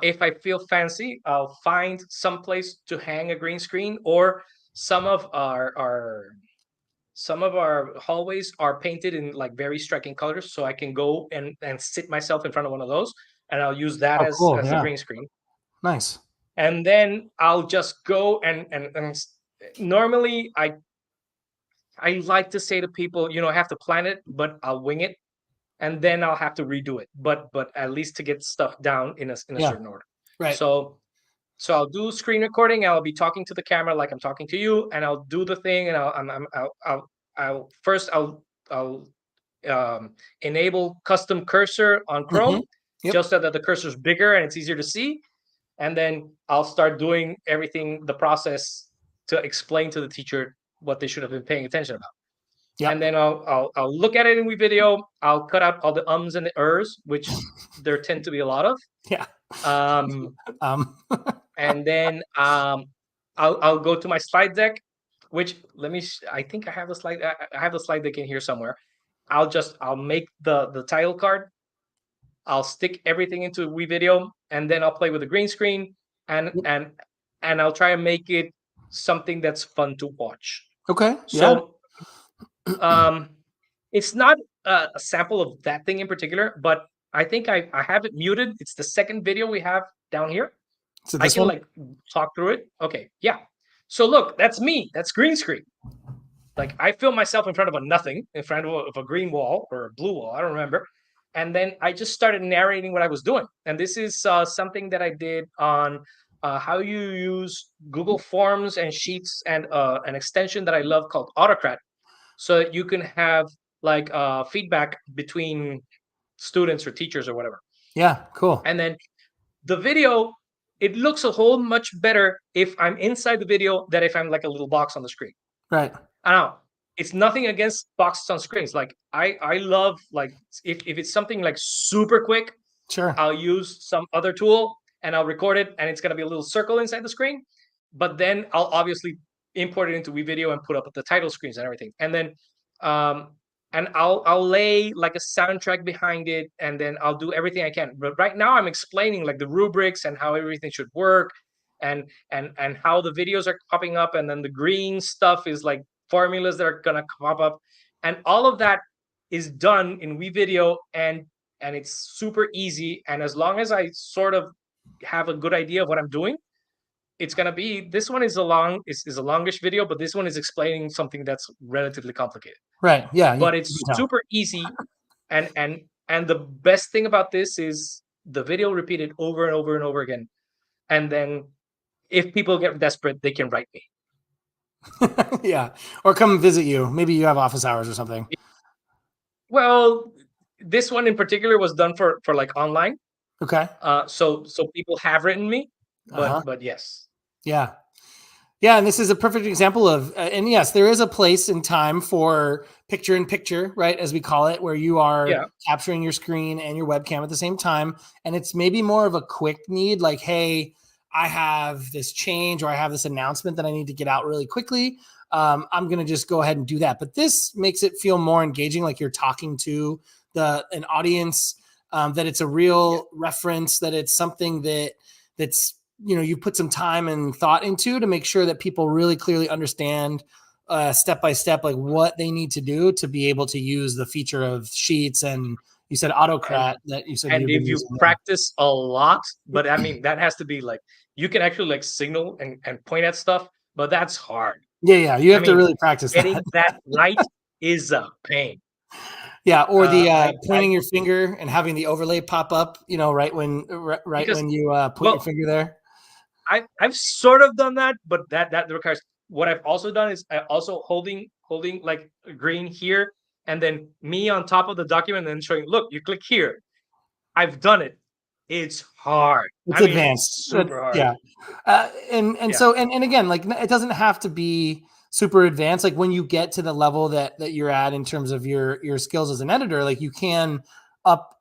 if I feel fancy, I'll find some place to hang a green screen, or some of our hallways are painted in like very striking colors, so I can go and sit myself in front of one of those, and I'll use that as a green screen. Nice. And then I'll just go and normally I like to say to people, I have to plan it, but I'll wing it, and then I'll have to redo it. But at least to get stuff down in a certain order. Right. So I'll do screen recording. I'll be talking to the camera like I'm talking to you, and I'll do the thing, and I'll first enable custom cursor on Chrome, just so that the cursor is bigger and it's easier to see. And then I'll start doing everything, the process, to explain to the teacher what they should have been paying attention about. Yep. And then I'll look at it in WeVideo. I'll cut out all the ums and the ers, which there tend to be a lot of. Yeah. And then I'll go to my slide deck, which I think I have the slide. I have the slide deck in here somewhere. I'll make the title card. I'll stick everything into WeVideo, and then I'll play with the green screen, and I'll try and make it something that's fun to watch. Okay. So, it's not a sample of that thing in particular, but I think I have it muted. It's the second video we have down here. So I can talk through it. Okay. Yeah. So look, that's me. That's green screen. Like I film myself in front of a nothing, in front of a green wall or a blue wall. I don't remember. And then I just started narrating what I was doing. And this is something that I did on how you use Google Forms and Sheets and an extension that I love called Autocrat, so that you can have like feedback between students or teachers or whatever. Yeah, cool. And then the video, it looks a whole much better if I'm inside the video than if I'm like a little box on the screen. Right. I don't know. It's nothing against boxes on screens. Like I love, like if it's something like super quick, sure, I'll use some other tool and I'll record it, and it's gonna be a little circle inside the screen. But then I'll obviously import it into WeVideo and put up the title screens and everything. And then and I'll lay like a soundtrack behind it, and then I'll do everything I can. But right now I'm explaining like the rubrics and how everything should work, and how the videos are popping up, and then the green stuff is like formulas that are gonna pop up, and all of that is done in WeVideo, and it's super easy. And as long as I sort of have a good idea of what I'm doing, it's gonna be, this one is a longish video, but this one is explaining something that's relatively complicated. Right. Yeah. But it's super easy, and the best thing about this is the video repeated over and over and over again, and then if people get desperate, they can write me. Yeah, or come visit you. Maybe you have office hours or something. Well, this one in particular was done for like online. Okay. So people have written me. But yes. Yeah. Yeah, and this is a perfect example of, and yes, there is a place and time for picture in picture, right, as we call it, where you are capturing your screen and your webcam at the same time, and it's maybe more of a quick need, like, hey, I have this change or I have this announcement that I need to get out really quickly. I'm going to just go ahead and do that. But this makes it feel more engaging, like you're talking to an audience, that it's a real reference, that it's something that's you put some time and thought into to make sure that people really clearly understand step by step, like what they need to do to be able to use the feature of Sheets. And you said Autocrat that you said. And if you practice a lot, but I mean, that has to be like, you can actually like signal and point at stuff, but that's hard. Yeah. You have to really practice getting that right is a pain. Yeah, or the pointing your finger and having the overlay pop up, right when you put your finger there. I've sort of done that, but that requires. What I've also done is I also holding like green here, and then me on top of the document, and then showing, look, you click here. I've done it. It's hard. It's advanced. It's super hard. Yeah, so again, like, it doesn't have to be super advanced. Like, when you get to the level that you're at in terms of your skills as an editor, like, you can up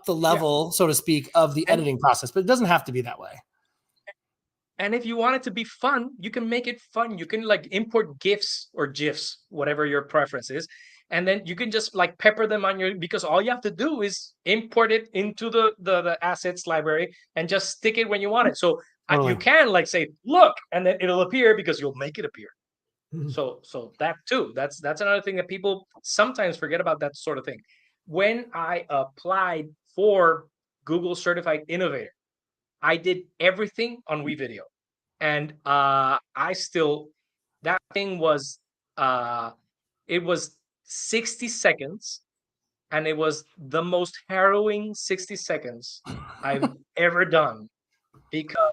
the level, so to speak, of the editing process, but it doesn't have to be that way. And if you want it to be fun, you can make it fun. You can like import GIFs or GIFs, whatever your preference is. And then you can just like pepper them on because all you have to do is import it into the assets library and just stick it when you want it. So you can like say, look, and then it'll appear because you'll make it appear. So that too, that's another thing that people sometimes forget about, that sort of thing. When I applied for Google Certified Innovator, I did everything on WeVideo, and that thing was it was 60 seconds, and it was the most harrowing 60 seconds I've ever done, because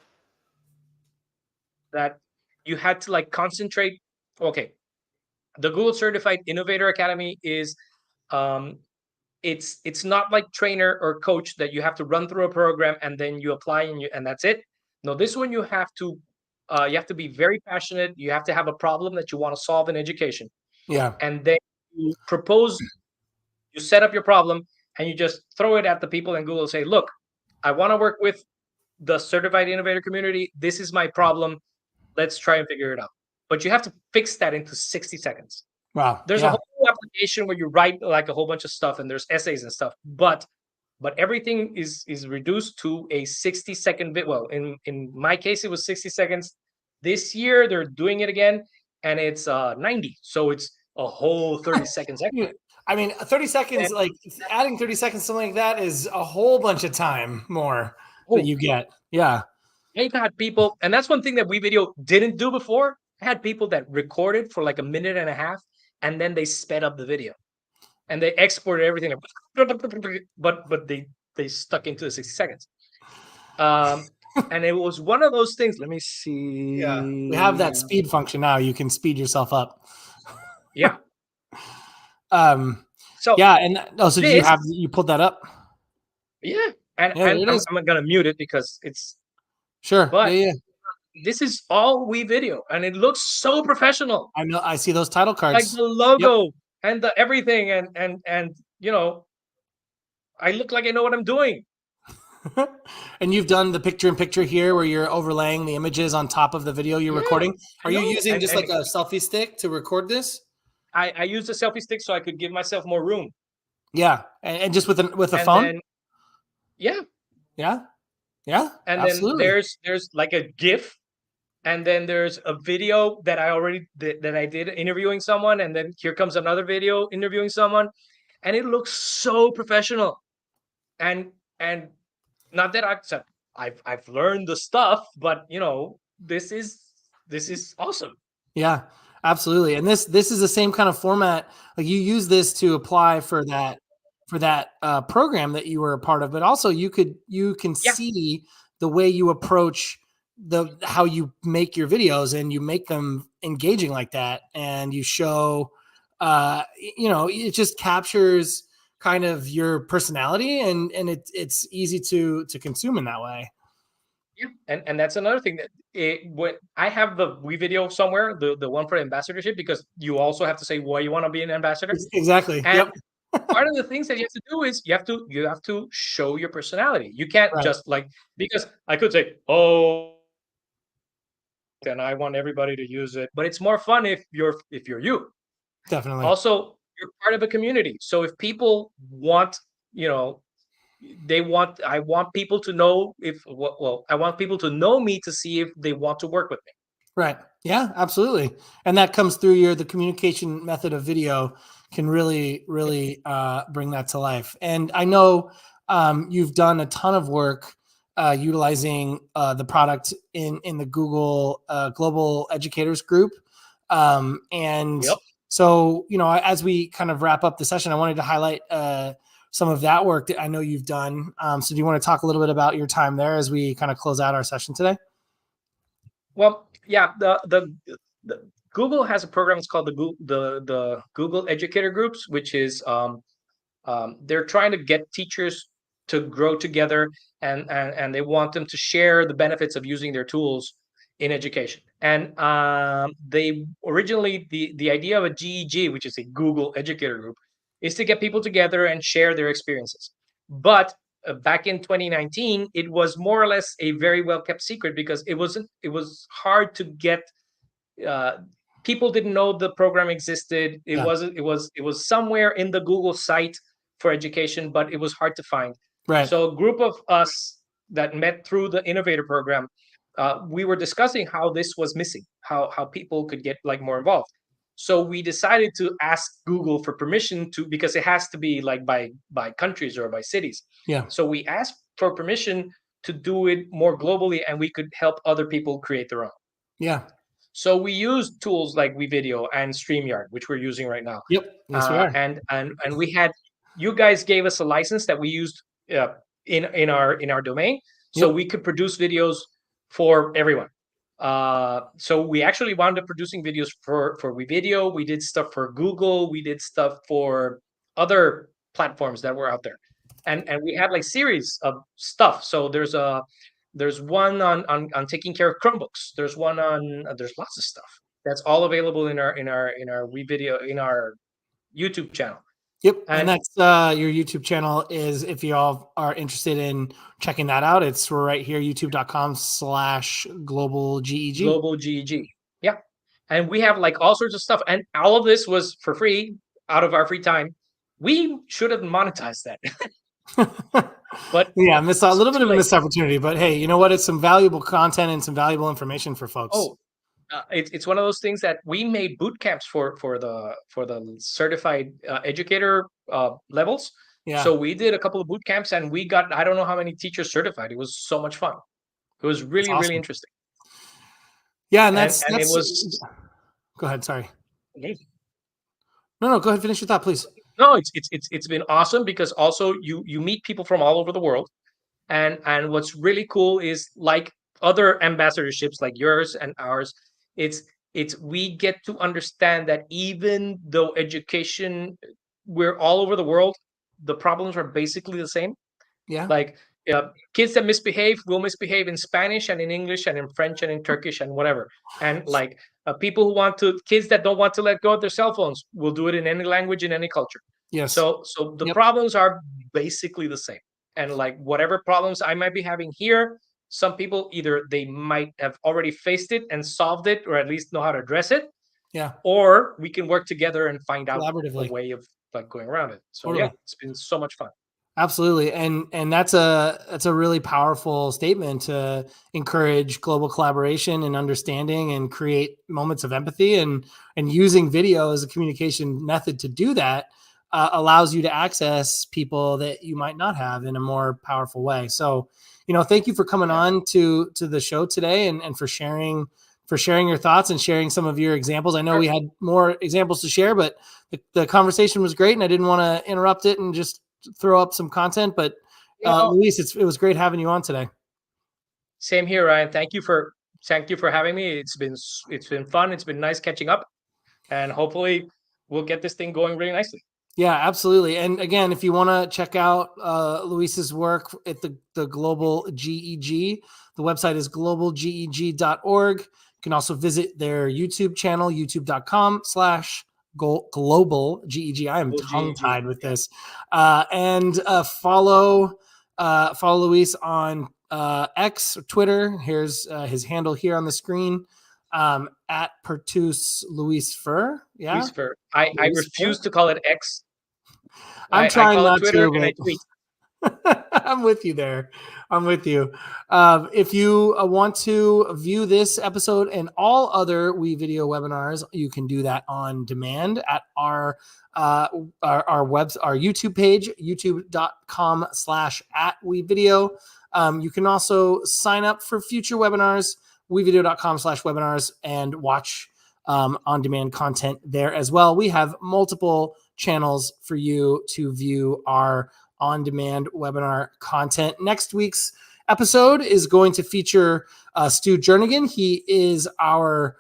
that you had to like concentrate. Okay, the Google Certified Innovator Academy is it's not like trainer or coach that you have to run through a program and then you apply and that's it. No, this one you have to be very passionate. You have to have a problem that you want to solve in education. Yeah. And then you set up your problem, and you just throw it at the people, and Google say, look, I want to work with the Certified Innovator community. This is my problem. Let's try and figure it out. But you have to fix that into 60 seconds. Wow. There's a whole application where you write like a whole bunch of stuff, and there's essays and stuff, but everything is reduced to a 60-second bit. Well, in my case, it was 60 seconds. This year they're doing it again, and it's 90. So it's a whole 30 seconds extra. I mean, 30 seconds, like adding 30 seconds, something like that, is a whole bunch of time more that you get. Yeah. I've had people, and that's one thing that WeVideo didn't do before. I had people that recorded for like a minute and a half, and then they sped up the video, and they exported everything, but they stuck into the 60 seconds. And it was one of those things. Let me see. Yeah, we have that speed function now. You can speed yourself up. Yeah. So yeah, and so you pulled that up? Yeah, and I'm gonna mute it because it's sure. But this is all WeVideo, and it looks so professional. I know. I see those title cards, like the logo and the everything, and I look like I know what I'm doing. And you've done the picture-in-picture here, where you're overlaying the images on top of the video you're recording. Are you using just like a selfie stick to record this? I used a selfie stick so I could give myself more room. Yeah, and just with a phone. Then, yeah. And absolutely. Then there's like a GIF, and then there's a video that I did interviewing someone, and then here comes another video interviewing someone, and it looks so professional. And not that I've learned the stuff, but this is awesome. Yeah, absolutely. And this is the same kind of format. Like, you use this to apply for that program that you were a part of, but also you can see the way you approach how you make your videos, and you make them engaging like that, and you show it just captures kind of your personality, and it's easy to consume in that way. Yeah, and that's another thing that when I have the WeVideo somewhere, the one for ambassadorship, because you also have to say why you want to be an ambassador. Exactly. And Yep. part of the things that you have to do is you have to show your personality. You can't Right. just like, because I could say, oh, and I want everybody to use it, but it's more fun if you're you. Definitely. Also, you're part of a community. So if people want, you know, I want people to know I want people to know me to see if they want to work with me. Right. Yeah, absolutely. And that comes through the communication method of video can really, really bring that to life. And I know you've done a ton of work utilizing the product in the Google Global Educators Group. And Yep. so, as we kind of wrap up the session, I wanted to highlight some of that work that I know you've done. So do you want to talk a little bit about your time there as we kind of close out our session today? Well, yeah, the Google has a program. It's called the Google Educator Groups, which is they're trying to get teachers to grow together, and they want them to share the benefits of using their tools in education. And they originally the idea of a GEG, which is a Google Educator Group, is to get people together and share their experiences. But back in 2019, it was more or less a very well kept secret because it was hard to get. Uh, People didn't know the program existed. It Yeah. wasn't. It was somewhere in the Google site for education, but it was hard to find. Right. So a group of us that met through the innovator program, we were discussing how this was missing, how people could get like more involved. So we decided to ask Google for permission to, because it has to be like by countries or by cities. Yeah. So we asked for permission to do it more globally, and we could help other people create their own. Yeah. So we use tools like WeVideo and StreamYard, which we're using right now. Yep. Yes, we are. And we had, you guys gave us a license that we used in our domain, so Yep. we could produce videos for everyone. So we actually wound up producing videos for WeVideo. We did stuff for Google. We did stuff for other platforms that were out there, and we had like series of stuff. So there's one on taking care of Chromebooks. There's one on there's lots of stuff that's all available in our WeVideo, in our YouTube channel. Yep. And that's your YouTube channel is, if you all are interested in checking that out, it's right here, youtube.com/Global GEG. Global GEG. Yeah. And we have like all sorts of stuff. And all of this was for free out of our free time. We should have monetized that. But yeah, miss a little bit of a missed opportunity. But hey, you know what? It's some valuable content and some valuable information for folks. Oh, it's one of those things that we made boot camps for the certified educator levels. Yeah. So we did a couple of boot camps, and we got, I don't know how many teachers certified. It was so much fun. It was really awesome. really interesting. Yeah, and that's it was. Go ahead. Sorry. No. Go ahead. Finish your thought, please. No, it's been awesome because also you meet people from all over the world, and what's really cool is, like other ambassadorships like yours and ours, it's we get to understand that even though education, we're all over the world, the problems are basically the same. Yeah. Like kids that misbehave will misbehave in Spanish and in English and in French and in Turkish and whatever. And like people who kids that don't want to let go of their cell phones will do it in any language, in any culture. Yes. So the problems are basically the same. And like whatever problems I might be having here, some people either they might have already faced it and solved it, or at least know how to address it. Yeah. Or we can work together and find out Collaboratively a way of like going around it. So totally. yeah, it's been so much fun. Absolutely. And that's a really powerful statement to encourage global collaboration and understanding and create moments of empathy, and using video as a communication method to do that allows you to access people that you might not have in a more powerful way. So, thank you for coming on to the show today and for sharing your thoughts and sharing some of your examples. I know we had more examples to share, but the conversation was great, and I didn't want to interrupt it and just throw up some content, but Luis, it was great having you on today. Same here, Ryan. Thank you for having me. It's been fun. It's been nice catching up, and hopefully we'll get this thing going really nicely. Yeah, absolutely. And again, if you want to check out Luis's work at the Global GEG, the website is globalgeg.org. You can also visit their YouTube channel, youtube.com/global GEG. I am tongue tied with this. And follow Luis on X or Twitter. Here's his handle here on the screen. At Pertuz Luis Fur. Yeah. Luis Fur. I refuse to call it X. I'm I trying call not it Twitter to, and I but tweet. I'm with you there. I'm with you. If you want to view this episode and all other WeVideo webinars, you can do that on demand at our YouTube page, youtube.com/@WeVideo. You can also sign up for future webinars, wevideo.com/webinars, and watch on-demand content there as well. We have multiple channels for you to view our on-demand webinar content. Next week's episode is going to feature Stu Jernigan. He is our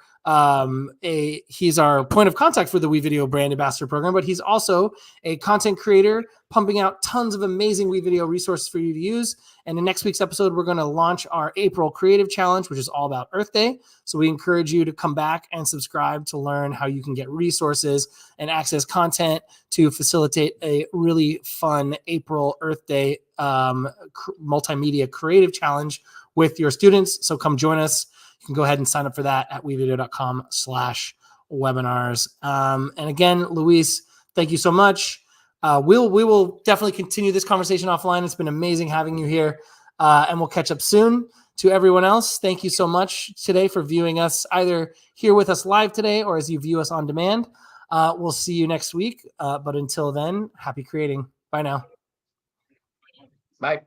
he's our point of contact for the WeVideo brand ambassador program, but he's also a content creator pumping out tons of amazing WeVideo resources for you to use. And in next week's episode, we're going to launch our April Creative Challenge, which is all about Earth Day. So we encourage you to come back and subscribe to learn how you can get resources and access content to facilitate a really fun April Earth Day multimedia creative challenge with your students. So come join us. You can go ahead and sign up for that at wevideo.com/webinars. And again, Luis, thank you so much. We will definitely continue this conversation offline. It's been amazing having you here, and we'll catch up soon. To everyone else, thank you so much today for viewing us either here with us live today or as you view us on demand. We'll see you next week. But until then, happy creating. Bye now. Bye.